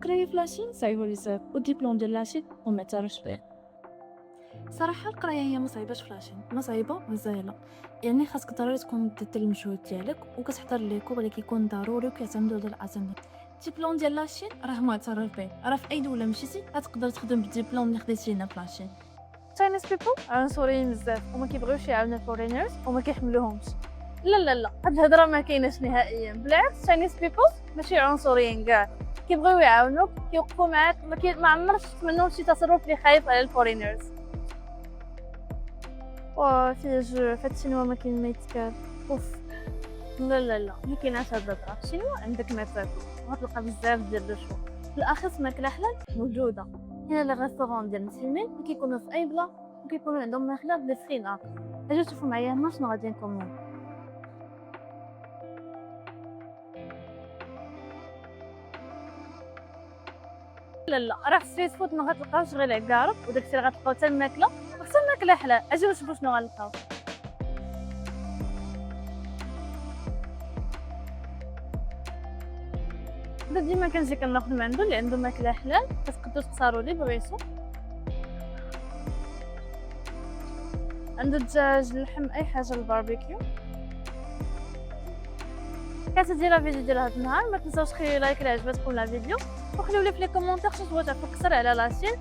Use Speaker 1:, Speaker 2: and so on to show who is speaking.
Speaker 1: القرايه في لاشين صعيبه بزاف والدبلوم ديال لاشين وما تعرفش فيه.
Speaker 2: صراحة القراية هي ما صعيباش فلاشين، ما صعيبة مزيانة، يعني خاصك ضروري تكون درتي المجهود ديالك وكتحضر لي كور اللي كيكون ضروري وكيعتمدوا على العزم. الدبلوم ديال لاشين راه معترف به، راه في اي دولة مشيتي غتقدر تخدم بالدبلوم اللي خديتي هنا في لاشين.
Speaker 3: Chinese people عنصريين بزاف وما كيبغيوش يعاونوا الفورينرز وما كيحملوهمش. لا هاد الهضره ما كايناش نهائيا، بالعكس Chinese people ماشي عنصريين كاع، كيبغيو يعاونوك كيوقفوا معاك، ما عمرش شفت منهم شي تصرف اللي خايف على الفورينرز. فيه جو فهاد الشنوا ما كاين ما يتكال. اوف لا ما كايناش هاد الهضره، الشنوا عندك ما تاكل غتلقى بزاف ديال الشوا، بالاخص ماكله حلال موجوده هنا. لي ريستورون ديال المسلمين كيكونوا في اي بلا وكيكونوا عندهم ماكله بلي فرينا. اجي شوفوا معايا هنا شنو غادي نكومون. لا راه في ستريت فود ما غتلقاوش غير العكارب وداكشي اللي غتلقاو حتى الماكله وحتى الماكله حلال. اجي نشوفوا شنو غنلقاو. ديما كنجي كناخذ من عنده اللي عنده ماكله حلال، كتقدروا تختاروا لي بغيتو. عنده الدجاج اللحم اي حاجه الباربيكيو. كانت هادي لا فيديو ديال هاد النهار، ما تنساوش خليو لايك الا عجبتكم لا فيديو وخليو لي في لي كومونتير شنو بغيتو تعرفوا اكثر على لاشين.